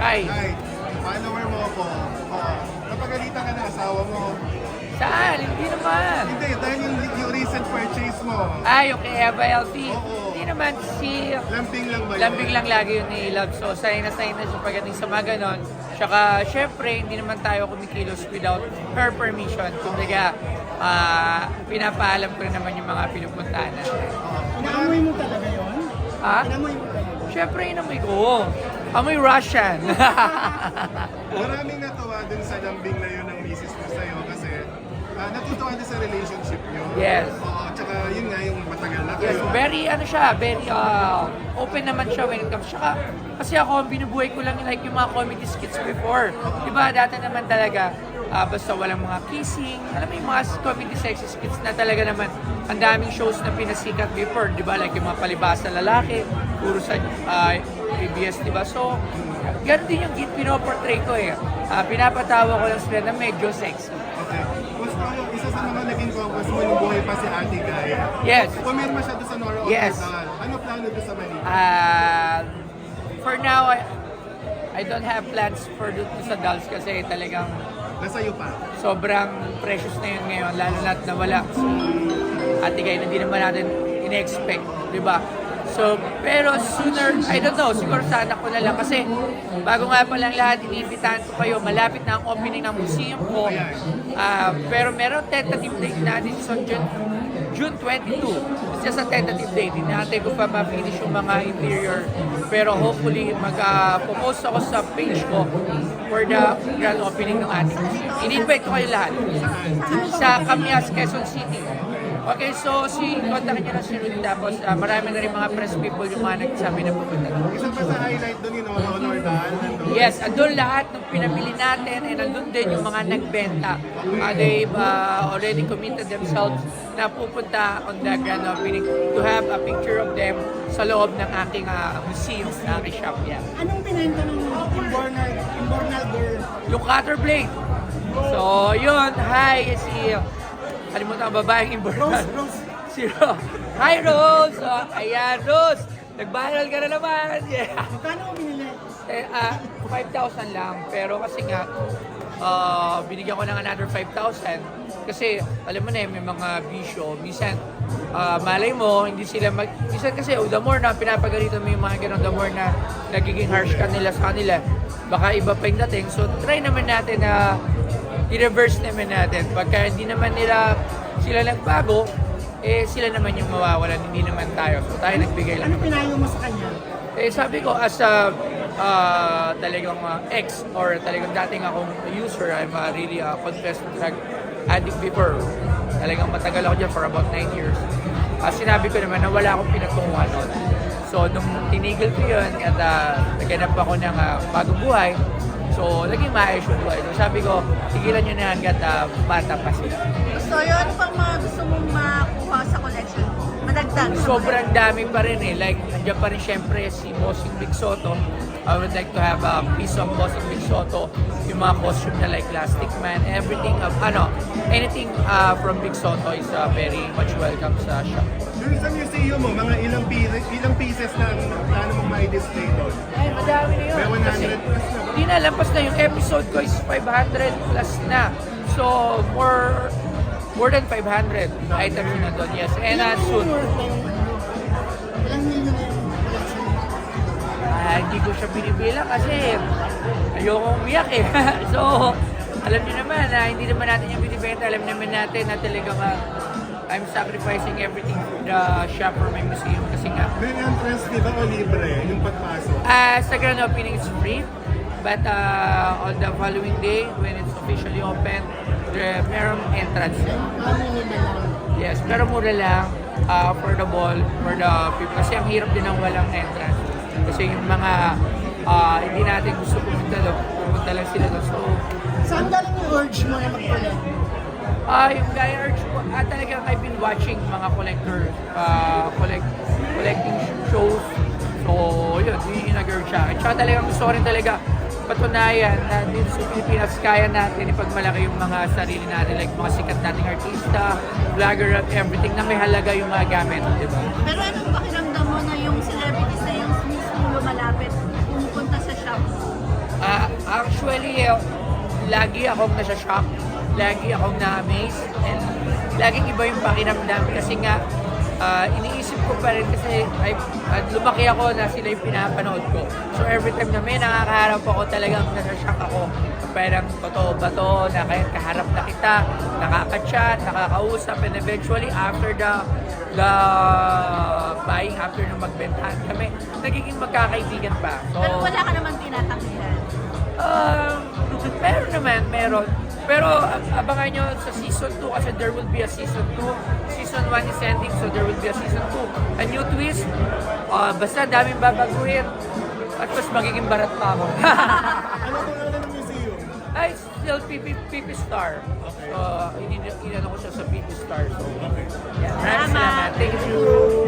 Hi. Hi, follower mo ako. Napagalitan ka ng asawa mo. Saan? Hindi naman. Hindi, dahil yung recent purchase mo. Ay, okay, Eva LT. Oo. Hindi naman si... Lambing lang ba yun? Lambing lang lagi yun ni Love. So, sign na siya pagdating sa mga ganon. Tsaka, syempre, hindi naman tayo kumikilos without her permission. Kumbaga, pinapaalam ko rin naman yung mga pinupuntahan natin. Inamoy mo talaga yun? Ha? Inamoy mo talaga? Syempre, inamoy ko. Amoy Russian. Maraming natuwa dun sa lambing na yun ng misis mo sa'yo kasi natutuwa din sa relationship nyo. Yes. Oo, tsaka yun nga yung matagal na Yes, kayo. very very open naman siya when it comes. Tsaka, kasi ako, binubuhay ko lang like yung mga comedy skits before. Diba, dati naman talaga, basta walang mga kissing, alam mo yung mga comedy sexy skits na talaga naman, ang daming shows na pinasikat before, diba, like yung mga palibasa lalaki, puro sa ABS, diba? So, ganun din yung pinoportray ko eh. Pinapatawa ko lang sila na medyo sexy. Okay. Gusto ko, isa sa mga naging focus mo nung buhay pa si Ate Guy. Yes. Pumirma siya doon sa Nora Yes. Hospital. Ano plano doon sa Manila? For now, I don't have plans for dito sa dolls kasi talagang Nasa'yo pa. sobrang precious na yun ngayon, lalo na't nawala si Ate Guy na hindi naman natin in-expect, di ba? So, pero sooner, I don't know, siguro sa anak ko na lang kasi bago nga pa lang lahat, iniimbitahan ko kayo, malapit na ang opening ng museum ko. Pero meron tentative date natin sa June 22. It's just a tentative date. Hindi ko pa ma-finish yung mga interior. Pero hopefully, mag-post ako sa page ko for the grand opening ng ating museum. In-invite ko kayo lahat. Sa Camias, Quezon City. Okay, so kontakin niyo na si Rudy tapos marami na rin mga press people yung mga nagsabi na pupunta doon. Isa pa sa highlight doon yung Nora nandun. Yes, andun lahat ng pinabili natin and andun din yung mga nagbenta. They've already committed themselves na pupunta on the grand opening to have a picture of them sa loob ng aking museum na aking shop yan. Anong pinenta ng Imbornal girl? Yung cutter blade. So, yun. Hi, si... Kalimutan ang babaeng important. Rose. Si Rose. Hi, Rose! Ayan, Rose! Nag-viral ka na naman! Yeah. Magkano mo binili? 5,000 lang. Pero kasi nga, binigyan ko ng another 5,000. Kasi, alam mo na may mga bisyo. Minsan, malay mo, hindi sila Minsan kasi, the more na pinapagalitan mo yung mga ganun, the more na nagiging harsh ka nila sa kanila, baka iba pa yung dating. So, try naman natin na i-reverse naman natin. Pagka hindi naman sila nagbago, sila naman yung mawawalan, hindi naman tayo. So tayo nagbigay lang. Ano pinayo mo sa kanya? Sabi ko, as a talagang ex or talagang dating akong user, I'm really a confessed drug addict before. Talagang matagal ako dyan for about 9 years. Sinabi ko naman na wala akong pinagtunguhan nun. So nung tinigil ko yun at naghanap ako ng bagong buhay, so, naging maayos yung buhay. So, sabi ko, tigilan nyo na hanggat bata pa sila. So, yun, ano pang mga gusto mong makuha sa collection mo? Madagdag. Sobrang dami pa rin eh. Like, nandiyan pa rin syempre si Bossing Big Soto. I would like to have a piece of Bossing Big Soto. Yung mga costume niya like Plastic Man, everything of, anything from Big Soto is very much welcome sa shop. Doon sa museum mo, mga ilang pieces na plano mong ma-display doon? Ay, madami na yun. May 100 Kasi, plus na ba? hindi na, lampas na yung episode ko is 500 plus na. So, more than 500 items na doon, yes. And soon. Ilang milyon na yung collection mo? Hindi ko siya binibilang kasi ayokong umiyak eh. So, alam niyo naman na hindi naman natin yung binibenta. Alam naman natin na talagang I'm sacrificing everything for the shop or my museum kasi nga. May entrance fee ba o libre yung pagpasok? Sa grand opening, it's free. But on the following day, when it's officially open, meron entrance. Yes, pero mura lang, affordable for the people. Kasi ang hirap din ng walang entrance. Kasi yung mga hindi natin gusto pumunta lang sila doon. So, Saan galing yung urge mo na mag-collect? yung gaya urge ko, talagang I've been watching mga collecting shows. So, yun yung nag-urge siya. At saka talagang gusto ko rin talaga patunayan na dito sa Pilipinas kaya natin ipagmalaki yung mga sarili natin, like mga sikat nating artista, vlogger, everything na may halaga yung mga gamit, di ba? Pero anong pakiramdam mo na yung celebrities na yung mismo lumalapit, pumupunta sa shop mo? Actually, lagi akong nasa-shock, lagi akong na-amaze, and laging iba yung pakiramdam kasi nga, iniisip ko pa rin kasi lumaki ako na sila yung pinapanood ko. So every time na may nakakaharap ako, talagang nasa-shock ako. Parang totoo ba to, na kahit kaharap na kita, nakaka-chat, nakakausap, and eventually after the buying, after nung magbentahan kami, nagiging magkakaibigan pa. So, Pero wala ka naman tinatanggihan. meron. Pero abangan nyo sa season 2 kasi there will be a season 2. Season 1 is ending, so there will be a season 2. A new twist. Basta daming babaguhin. At mas magiging barat pa ako. Ano pangalan ng museum? Ay, still PP Star. So, inano ko siya sa PP Star. So, yeah. Maraming salamat. Thank you.